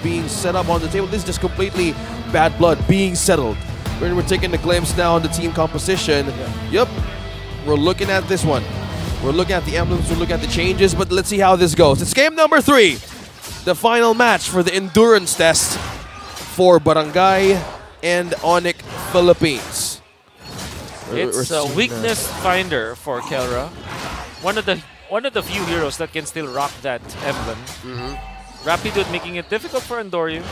being set up on the table. This is just completely bad blood being settled. We're taking a glimpse now on the team composition. Yep, we're looking at this one. We're looking at the emblems, we're looking at the changes, but let's see how this goes. It's game number 3. The final match for the endurance test for Barangay and ONIC Philippines. It's a weakness finder for Kelra. One of the few heroes that can still rock that emblem. Rapidwood making it difficult for Andoryu.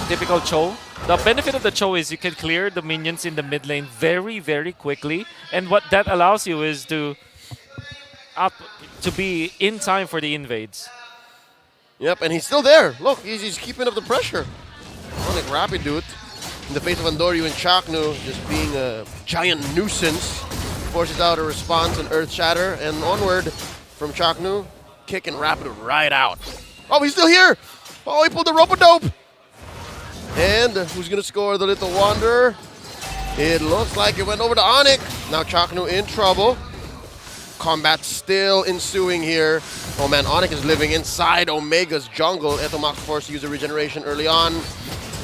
Typical Cho. The benefit of the Cho is you can clear the minions in the mid lane very, very quickly. And what that allows you is to be in time for the invades. Yep, and he's still there. Look, he's keeping up the pressure. ONIC Rapidwood, in the face of Andoryu and Chaknu, just being a giant nuisance, forces out a response and Earth Shatter, and onward from Chaknu, kicking Rapidwood right out. Oh, he's still here! Oh, he pulled the rope-a-dope! And who's gonna score the Little Wanderer? It looks like it went over to ONIC. Now Chaknu in trouble. Combat still ensuing here. Oh man, ONIC is living inside Omega's jungle. Etomax forced to use a regeneration early on.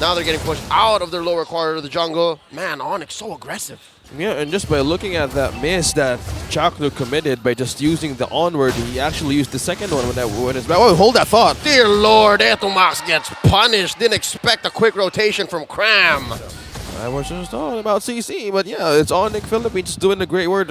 Now they're getting pushed out of their lower quarter of the jungle. Man, ONIC so aggressive. Yeah, and just by looking at that miss that Chaknu committed by just using the onward, he actually used the second one when it's back. Oh, hold that thought. Dear Lord, Etomax gets punished. Didn't expect a quick rotation from Cram. I was just talking about CC, but yeah, it's ONIC Philippines doing a great work,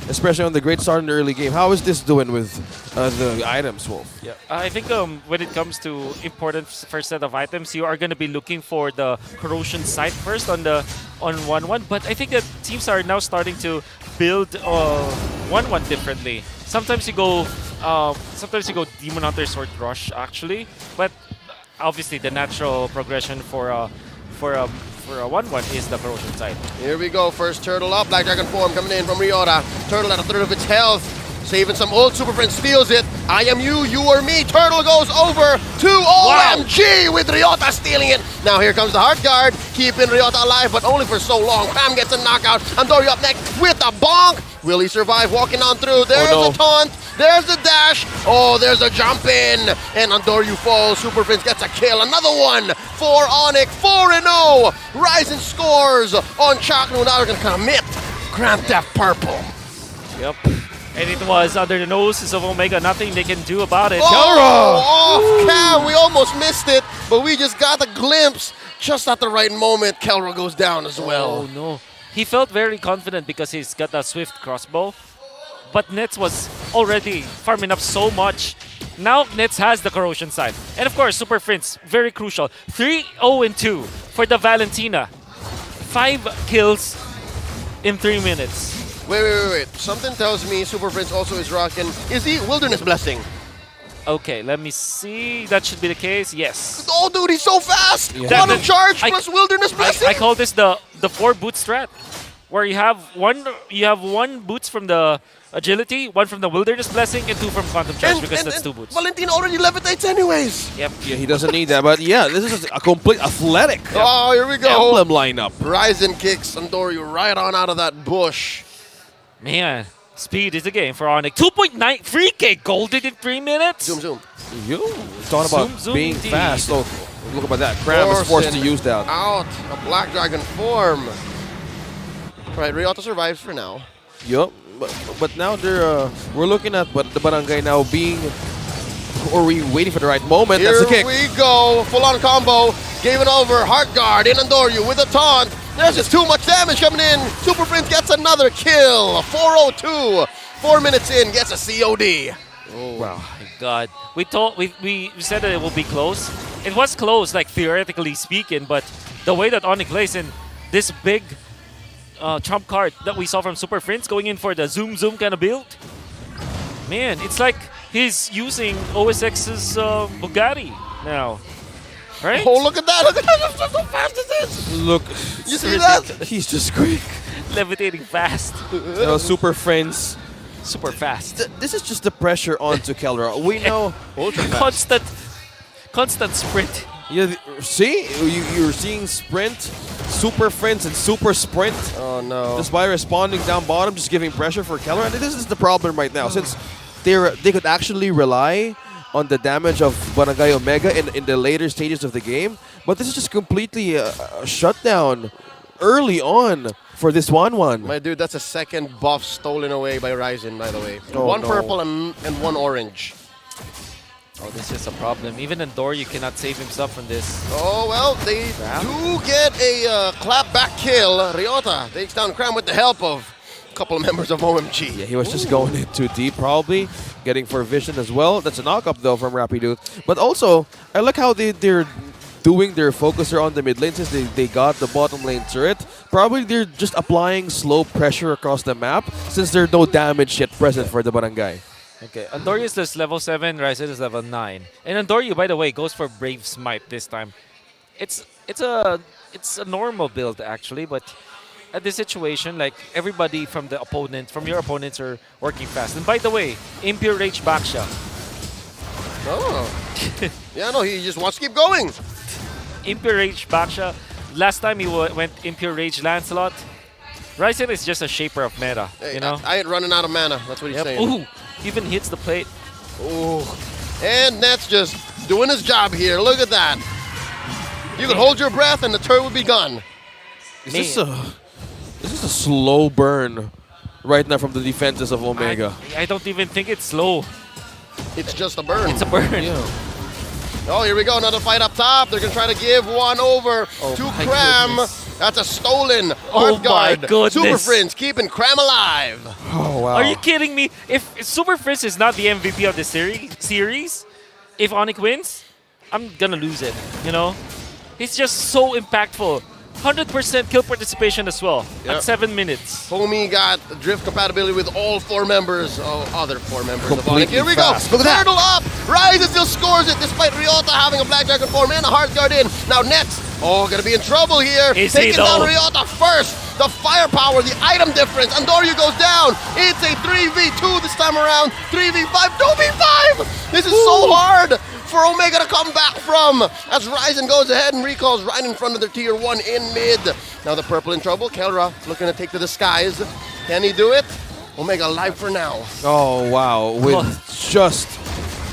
especially on the great start in the early game. How is this doing with the items, Wolf? Yeah, I think when it comes to important first set of items, you are going to be looking for the corrosion sight first on 1-1. But I think that teams are now starting to build 1-1 differently. Sometimes you go Demon Hunter Sword Rush actually, but obviously the natural progression for a 1-1 is the corrosion side. Here we go, first turtle up, Black Dragon form coming in from Ryota. Turtle at a third of its health, saving some old Super Friend, steals it. I am you or me. Turtle goes over to OMG with Ryota stealing it. Now here comes the Heart Guard, keeping Ryota alive, but only for so long. Cram gets a knockout. Andoryu up next with a bonk. Will he survive walking on through? There's a taunt. There's the dash. Oh, there's a jump in. And Andoryu falls. Super Prince gets a kill. Another one for ONIC. 4-0. Rising scores on Chaknu. Now they're going to commit Grand Theft Purple. Yep. And it was under the noses of Omega. Nothing they can do about it. Oh, off cam. We almost missed it, but we just got a glimpse just at the right moment. Kelra goes down as well. Oh, no. He felt very confident because he's got a swift crossbow. But Nets was already farming up so much. Now Nets has the corrosion side. And of course, Super Prince, very crucial. 3-0-2 for the Valentina. 5 kills in 3 minutes. Wait. Something tells me Super Prince also is rocking. Is he Wilderness Blessing? Okay, let me see. That should be the case. Yes. Oh, dude, he's so fast! Yeah. Quantum Charge plus Wilderness Blessing! I call this the 4 boot strat, where you have one boots from the agility, 1 from the Wilderness Blessing, and 2 from Quantum Charge because that's 2 boots. Valentin already levitates anyways. Yep. Yeah, he doesn't need that, but yeah, this is a complete athletic Oh, here we go. emblem lineup. Ryzen kicks Andoryu right on out of that bush. Man, speed is the game for ONIC. 2.9 3K golded in 3 minutes. Zoom. You talking about Zoom being indeed. fast. Oh, look about that. Cram is forced to use that. Out a Black Dragon form. Right, Ryota survives for now. Yup. But now we're looking at the Barangay now being, or we waiting for the right moment. Here That's the kick. we go. Full-on combo. Gave it over. Heart Guard in Andoryu with a taunt. There's just too much damage coming in. Super Prince gets another kill. 4-0-2. 4 minutes in, gets a COD. Oh, wow. My God, we said that it will be close. It was close, like theoretically speaking, but the way that ONIC plays in this big trump card that we saw from Super Prince going in for the zoom kind of build, man, it's like he's using OSX's Bugatti now, right? Oh, look at that. Look at that. Look how fast this is. Look, You see that? he's just quick. Levitating fast, Super Friends. super fast. This is just the pressure onto Kelra. We know Constant sprint. Yeah, see, you're seeing sprint, super friends, and super sprint. Oh no! Just by responding down bottom, just giving pressure for Keller. And this is the problem right now, since they could actually rely on the damage of Barangay Omega in the later stages of the game. But this is just completely a shutdown early on for this 1-1. My dude, that's a second buff stolen away by Ryzen, by the way. Oh, one no. purple and one orange. Oh, this is a problem. Even Endor, you cannot save himself from this. Oh, well, they do get a clap back kill. Ryota takes down Cram with the help of a couple of members of OMG. Yeah, he was just going in too deep, probably getting for vision as well. That's a knock-up though from Rapidude. But also, I like how they're doing their focuser on the mid lane since they got the bottom lane turret. Probably they're just applying slow pressure across the map since there's no damage yet present for the Barangay. Okay, Andorius is level 7, Ryzen is level 9. And Andoriu, by the way, goes for Brave Smite this time. It's a normal build actually, but at this situation, like everybody from your opponents are working fast. And by the way, Impure Rage Baksha. Oh. Yeah, no, he just wants to keep going. Impure Rage Baksha. Last time he went Impure Rage Lancelot. Ryzen is just a shaper of meta, Hey, you know? I ain't running out of mana. That's what he's saying. Ooh, even hits the plate. Ooh. And Net's just doing his job here. Look at that. You could hold your breath and the turret would be gone. Is this a slow burn right now from the defenses of Omega? I don't even think it's slow. It's just a burn. It's a burn. Yeah. Oh, here we go. Another fight up top. They're going to try to give one over to my Cram. goodness. That's a stolen Oh Art Guard. my goodness. Super Friends keeping Cram alive. Oh, wow. Are you kidding me? If Super Frizz is not the MVP of the series, if ONIC wins, I'm gonna lose it, you know? He's just so impactful. 100% kill participation as well Yep. at 7 minutes. Homie got drift compatibility with all four members. Oh, other four members of ONIC. Completely Here we fast. go. Look at that. Turtle up. Ryzen still scores it despite Ryota having a Black Dragon form and a Heart Guard in. Now Nets. Oh, gonna be in trouble here. Is he Taking down though? Ryota first. The firepower, the item difference. Andoryu goes down. It's a 3v2 this time around. 3v5, 2v5. This is so hard for Omega to come back from as Ryzen goes ahead and recalls right in front of their tier 1 in mid. Now the purple in trouble. Kelra looking to take to the skies. Can he do it? Omega alive for now. Oh, wow. With just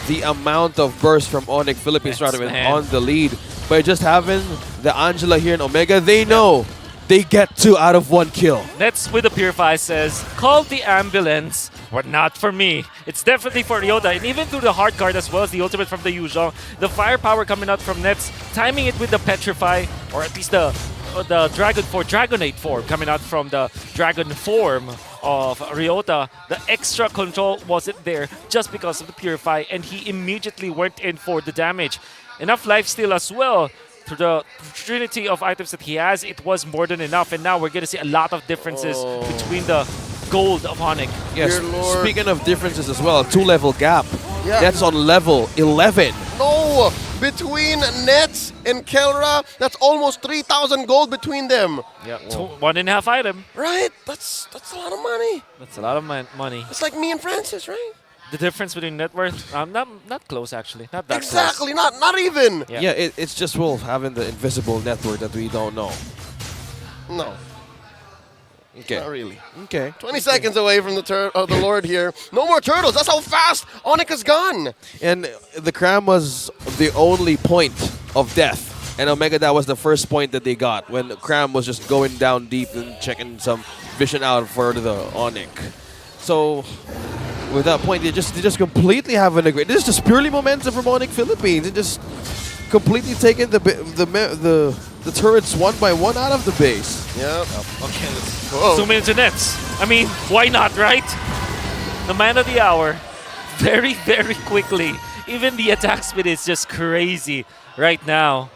the amount of burst from ONIC Philippines Yes, Tournament man. on the lead. By just having the Angela here in Omega, they know they get 2 out of 1 kill. Nets with the Purify says, call the ambulance, but not for me. It's definitely for Ryota, and even through the Heart Guard as well as the ultimate from the Yuzhong. The firepower coming out from Nets, timing it with the Petrify, or at least the Dragonate form coming out from the Dragon form of Ryota. The extra control wasn't there just because of the Purify, and he immediately went in for the damage. Enough lifesteal as well. To the trinity of items that he has, it was more than enough, and now we're going to see a lot of differences between the gold of ONIC. Yes, Dear Lord. speaking of differences as well, 2-level gap. Yeah. That's on level 11. No, between Nets and Kelra, that's almost 3,000 gold between them. Yeah, 1.5 item. Right? That's a lot of money. That's a lot of money. It's like me and Francis, right? The difference between net worth, not close actually, not that Exactly, not even. Yeah. Yeah, it's just Wolf having the invisible network that we don't know. No, Okay. not really. Okay. 20 seconds away from the Lord here. No more turtles. That's how fast ONIC is gone. And the Cram was the only point of death. And Omega, that was the first point that they got when Cram was just going down deep and checking some vision out for the ONIC. So with that point, they just completely having a great. This is just purely momentum from ONIC Philippines. They just completely taking the turrets one by one out of the base. Yep. Okay, let's Whoa. zoom into Nets. I mean, why not, right? The man of the hour, very, very quickly. Even the attack speed is just crazy right now.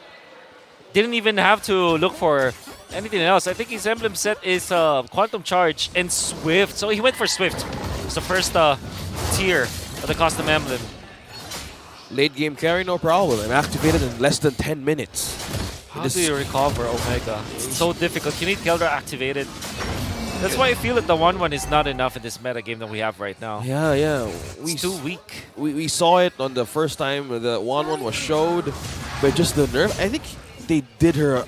Didn't even have to look for anything else. I think his emblem set is Quantum Charge and Swift. So he went for Swift. It's the first tier of the custom emblem. Late game carry, no problem. I'm activated in less than 10 minutes. How do you recover Omega? It's so difficult. You need Keldra activated. That's why I feel that the 1-1 is not enough in this meta game that we have right now. Yeah. It's too weak. We saw it on the first time the 1-1 was showed, but just the nerf. I think they did her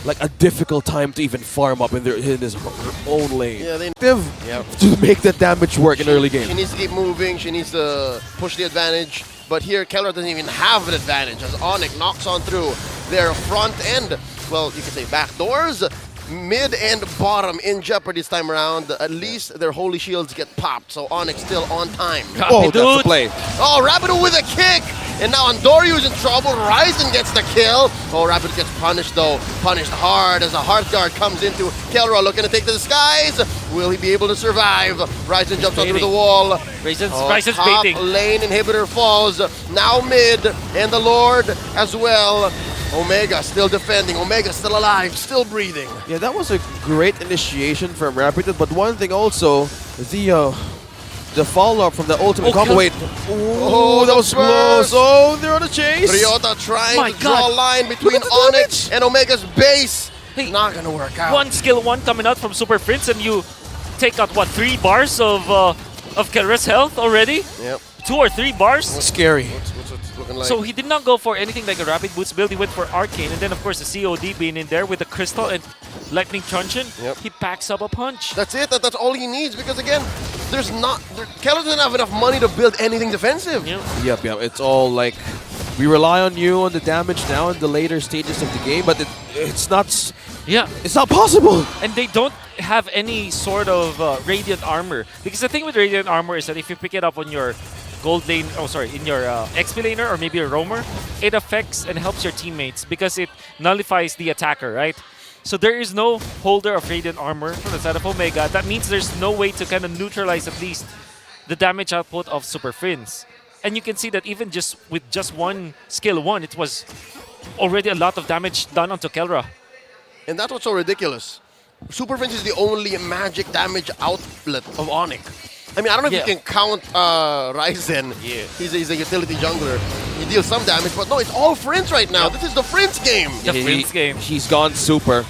like a difficult time to even farm up in his her own lane. Yeah, they. To make that damage work in early She game. needs to keep moving. She needs to push the advantage. But here, Keller doesn't even have an advantage as ONIC knocks on through their front end. Well, you can say back doors. Mid and bottom in jeopardy this time around. At least their holy shields get popped, so ONIC still on time. Oh, that's the play. Oh, Rapido with a kick! And now Andorio's in trouble. Ryzen gets the kill. Oh, Rapido gets punished though. Punished hard as a Heartguard comes into Kelra looking to take to the skies. Will he be able to survive? Ryzen jumps onto the wall. Ryzen's Top baiting. lane inhibitor falls. Now mid, and the Lord as well. Omega still defending. Omega still alive, still breathing. Yeah, that was a great initiation from Rapido, but one thing also, the follow-up from the ultimate combo. Wait. Oh, that was close. Oh, they're on a chase. Ryota trying to draw a line between ONIC and Omega's base. Hey, not gonna work out. One skill one coming out from Super Prince, and you take out what, 3 bars of Kelra's health already? Yep. 2 or 3 bars. Scary. What's it looking like? So he did not go for anything like a Rapid Boots build. He went for Arcane, and then of course the COD being in there with the Crystal and Lightning Truncheon. Yep. He packs up a punch. That's it. That's all he needs because again, Keller doesn't have enough money to build anything defensive. Yep. It's all like, we rely on you on the damage now in the later stages of the game, but it's not. Yeah. It's not possible. And they don't have any sort of Radiant Armor. Because the thing with Radiant Armor is that if you pick it up on your gold lane, in your XP laner or maybe a roamer, it affects and helps your teammates because it nullifies the attacker, right? So there is no holder of Radiant Armor from the side of Omega. That means there's no way to kind of neutralize at least the damage output of Super Prince. And you can see that even just with just one skill 1, it was already a lot of damage done onto Kelra. And that's what's so ridiculous. Super Prince is the only magic damage outlet of ONIC. I mean, I don't know if you can count Ryzen. Yeah. He's a utility jungler. He deals some damage, but no, it's all Prince right now. This is the Prince game. The Prince game. He's gone super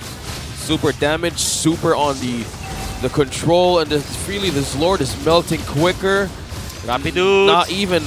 damage, super on the control, and really this Lord is melting quicker. Rapido. Not even.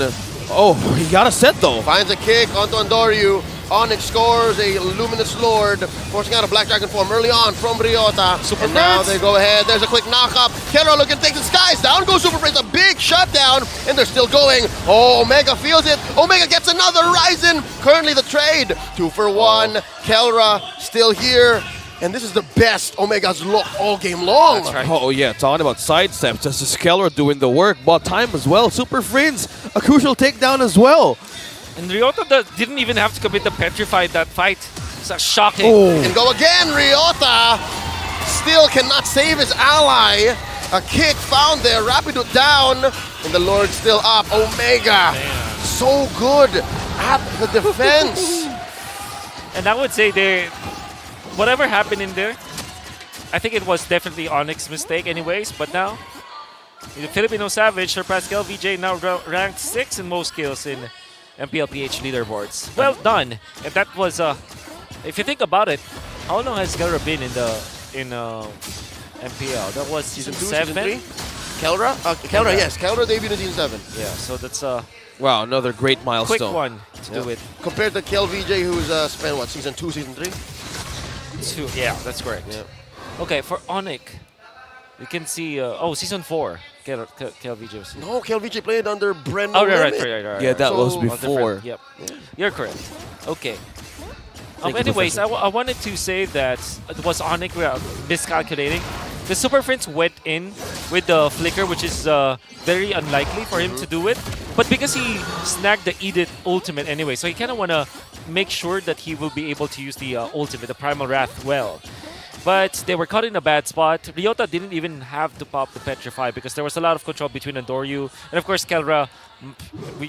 Oh, he got a set though. Finds a kick onto Andoryu. ONIC scores a Luminous Lord, forcing out a Black Dragon form early on from Ryota. Super and now Prince. they go ahead. There's a quick knock-up. Kelra looking to take the skies. Down goes Super Prince. A big shutdown, and they're still going. Oh, Omega feels it. Omega gets another Ryzen. Currently the trade. 2 for 1. Kelra still here. And this is the best Omega's looked all game long. That's right. Oh yeah, talking about sidesteps. Just as Keller doing the work, bought time as well. Super Prince, a crucial takedown as well. And Ryota didn't even have to commit the Petrify that fight. It's shocking. Oh. And go again, Ryota. Still cannot save his ally. A kick found there, Rapido down, and the Lord still up. Omega, so good at the defense. And I would say whatever happened in there, I think it was definitely ONIC's mistake anyways, but now, the Filipino Savage surpassed LVJ, now ranked 6 in most kills in MPL-PH leaderboards. Well done. And that was, if you think about it, how long has Kelra been in MPL? That was season 7? Season 3? Kelra? Kelra, yes. Kelra debuted in season 7. Yeah, so that's a Wow, another great milestone. quick one to do it. Compared to KelVJ, who's spent, what, season 2, season 3? 2. Yeah, that's correct. Yeah. Okay, for ONIC, you can see, season 4, KelVJ was. No, KelVJ played under Bren. Oh, right. Yeah, that was So- before. Yep. You're correct. Okay. Anyways, I wanted to say that it was ONIC miscalculating. The Super Prince went in with the flicker, which is very unlikely for him to do it. But because he snagged the Edith ultimate anyway, so he kind of want to make sure that he will be able to use the ultimate, the Primal Wrath, well. But they were caught in a bad spot. Ryota didn't even have to pop the Petrify because there was a lot of control between Andoryu. And of course, Kelra,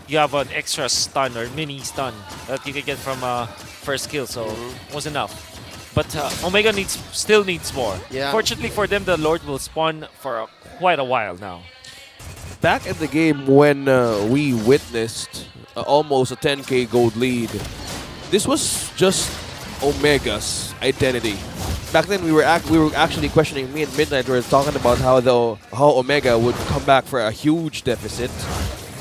you have an extra stun or mini stun that you can get from first kill, so it was enough. But Omega still needs more. Yeah. Fortunately for them, the Lord will spawn for quite a while now. Back in the game when we witnessed almost a 10k gold lead, this was just Omega's identity. Back then, we were actually questioning. Me and Midnight were talking about how Omega would come back for a huge deficit.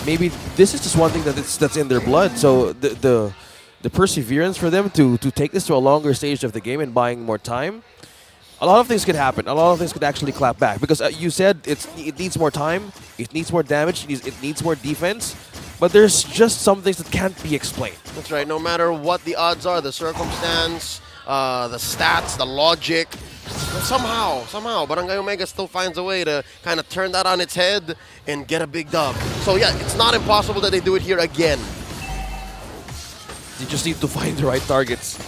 Maybe this is just one thing that's in their blood. So the perseverance for them to take this to a longer stage of the game and buying more time, a lot of things could happen. A lot of things could actually clap back because you said it needs more time, it needs more damage, it needs more defense. but there's just some things that can't be explained. That's right. No matter what the odds are, the circumstance, the stats, the logic, somehow, Barangay Omega still finds a way to kind of turn that on its head and get a big dub. So yeah, it's not impossible that they do it here again. You just need to find the right targets.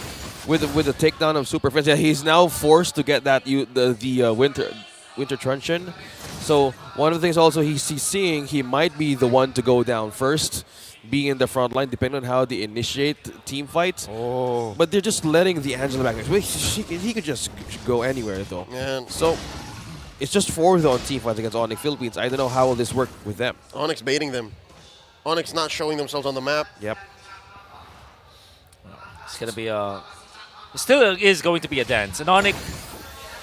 With the takedown of Super Friends, yeah, he's now forced to get that winter truncheon. So one of the things also he's seeing, he might be the one to go down first, being in the front line, depending on how they initiate team fights. Oh. But they're just letting the Angela back. He could just go anywhere though. Yeah. So it's just 4 though on team fights against ONIC Philippines. I don't know how will this work with them. ONIC baiting them. ONIC not showing themselves on the map. Yep. It's going to be a... It still is going to be a dance. And ONIC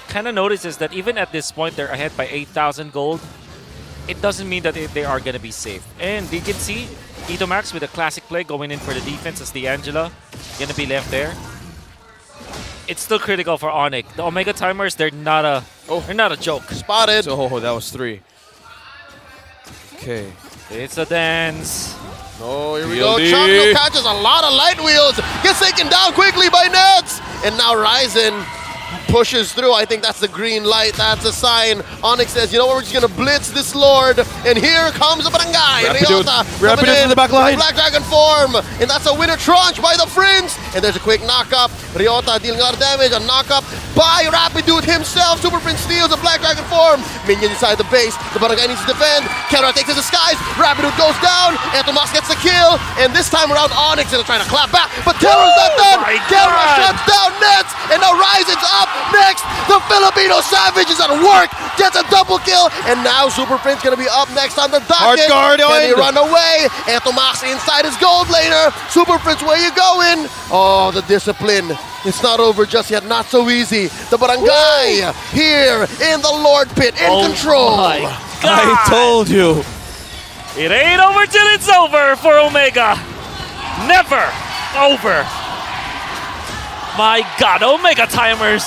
kind of notices that even at this point, they're ahead by 8,000 gold. It doesn't mean that they are going to be safe. And you can see Itomax with a classic play going in for the defense as the Angela going to be left there. It's still critical for ONIC. The Omega timers, they're not a joke. Spotted. So that was 3. Okay. It's a dance. Oh, here we DLD. go. Chocno catches a lot of light wheels. Gets taken down quickly by Nets. And now Ryzen pushes through. I think that's the green light. That's a sign. ONIC says, you know what, we're just going to blitz this Lord. And here comes the Barangay. Rapid in the back line. Black Dragon form. And that's a winner tranche by the Friends. And there's a quick knock-up. Ryota dealing a lot of damage. A knock-up by Rapidude himself. Super Prince steals a Black Dragon form. Minion inside the base. The Barangay needs to defend. Kera takes his disguise. Rapidude goes down. Etomas gets the kill. And this time around, ONIC is trying to clap back. But Kera's not done. Kera shuts down Nets. And now Ryzen's up next. The Filipino Savage is at work. Gets a double kill. And now Super Prince going to be up next on the docket. Hard guard Can he on. run away? Etomas inside his gold laner. Super Prince, where you going? Oh, the discipline. It's not over just yet. Not so easy. The Barangay here in the Lord Pit in control. My I God. told you. It ain't over till it's over for Omega. Never over. My God, Omega timers.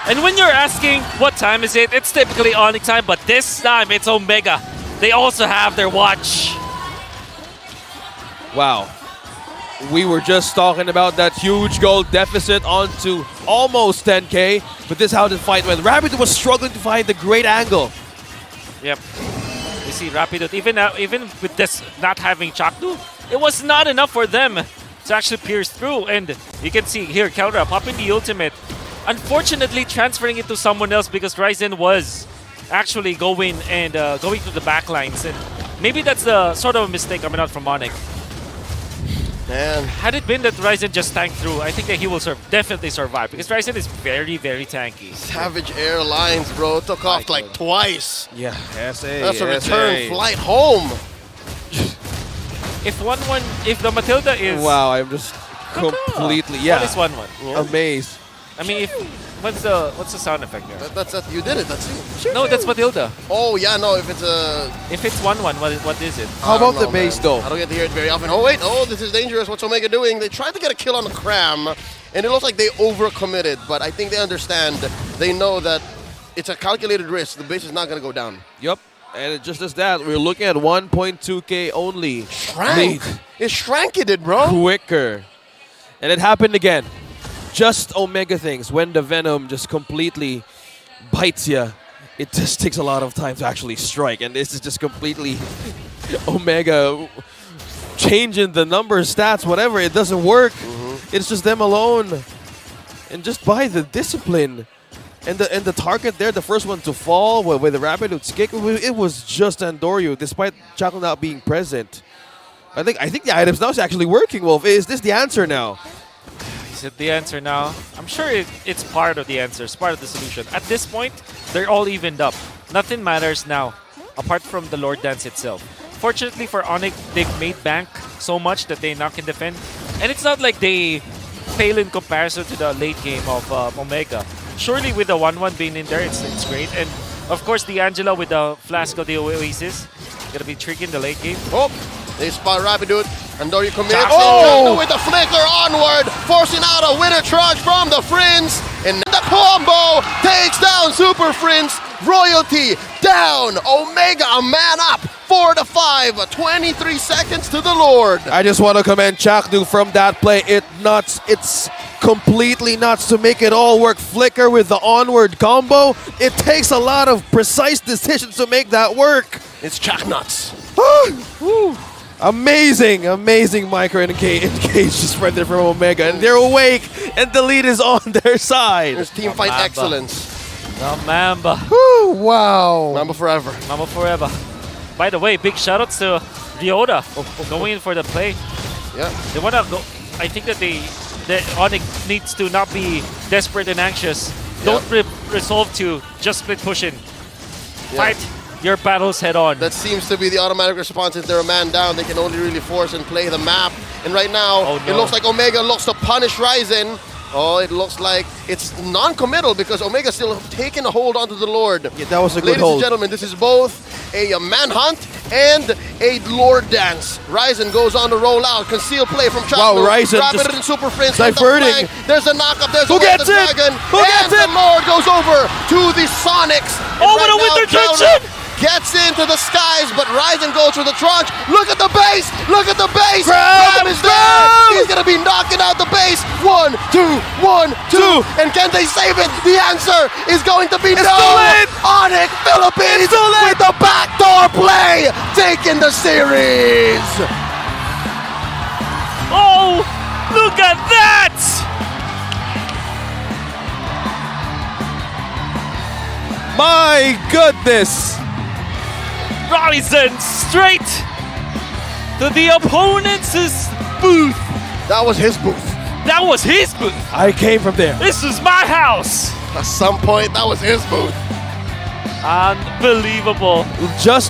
And when you're asking what time is it, it's typically ONIC time, but this time it's Omega. They also have their watch. Wow. We were just talking about that huge gold deficit onto almost 10K, but this is how the fight went. Rabbit was struggling to find the great angle. Yep. You see Rapido, even with this not having Chakdu, it was not enough for them to actually pierce through. And you can see here, counter popping the ultimate. Unfortunately, transferring it to someone else because Ryzen was actually going to the back lines. And maybe that's the sort of a mistake coming out from ONIC. Man, Had it been that Ryzen just tanked through, I think that he will definitely survive because Ryzen is very, very tanky. Savage Airlines, bro, took off like twice. Yeah, SA. That's a return flight home. If the Matilda is... Wow, I'm just completely, What yeah, is 1-1? amazed. I mean, what's the sound effect there? That's you did it. That's you. No, that's Matilda. Oh yeah, no. If it's a If it's 1-1, what is it? How I don't about the know, base man. though? I don't get to hear it very often. Oh wait, oh this is dangerous. What's Omega doing? They tried to get a kill on the Cram, and it looks like they overcommitted. But I think they understand. They know that it's a calculated risk. The base is not going to go down. Yep. And it just as that, we're looking at 1.2K only. Shrank. Lead. It shrank, it did, bro. Quicker. And it happened again. Just Omega things. When the Venom just completely bites you, it just takes a lot of time to actually strike. And this is just completely Omega changing the numbers, stats, whatever. It doesn't work. It's just them alone. And just by the discipline. And the target there, the first one to fall with the Rapidude's kick, it was just Andoryu, despite Chaco not being present. I think the items now is actually working, Wolf. Is this the answer now? Is it the answer now? I'm sure it's part of the answer. It's part of the solution. At this point, they're all evened up. Nothing matters now, apart from the Lord Dance itself. Fortunately for ONIC, they've made bank so much that they now can defend. And it's not like they fail in comparison to the late game of Omega. Surely with the 1-1 being in there, it's great. And of course, the Angela with the Flask of the Oasis, gonna be tricky in the late game. Oh, they spot Rapidude. Andoryu commits. Oh! With the flicker onward, forcing out a winner charge from the Friends. And the combo takes down Super Friends. Royalty down. Omega a man up. 4-5. 23 seconds to the Lord. I just want to commend Chaknu from that play. It's completely nuts to make it all work. Flicker with the onward combo. It takes a lot of precise decisions to make that work. It's Chak Nuts. Amazing, amazing micro engage just right there from Omega. And they're awake, and the lead is on their side. There's team fight Mamba. excellence. The Mamba. Woo, wow. Mamba forever. Mamba forever. By the way, big shoutouts to Ryota going in for the play. Yeah. They want to go. I think that the ONIC needs to not be desperate and anxious. Don't resolve to just split push in. Fight your battles head on. That seems to be the automatic response. If they're a man down, they can only really force and play the map. And right now, it looks like Omega looks to punish Ryzen. Oh, it looks like it's non-committal because Omega's still taking a hold onto the Lord. Yeah, that was a good Ladies hold. and gentlemen, this is both a manhunt and a Lord dance. Ryzen goes on to roll out. Conceal play from Chaknu. Wow, Ryzen Rapid just and super frames. diverting. There's a knockup. There's Who a gets the it? dragon. Who gets and it? the Lord goes over to the Sonics. Oh, what a winter Counter kitchen! gets into the skies, but Ryzen goes for the tranche. Look at the base! Look at the base! Grab! Grab is there! He's gonna be knocking out the base. 1, 2, 1, 2. And can they save it? The answer is going to be no! too late! ONIC Philippines with the backdoor play, taking the series! Oh, look at that! My goodness. Ryzen straight to the opponent's booth. That was his booth. That was his booth. I came from there. This is my house. At some point, that was his booth. Unbelievable. Just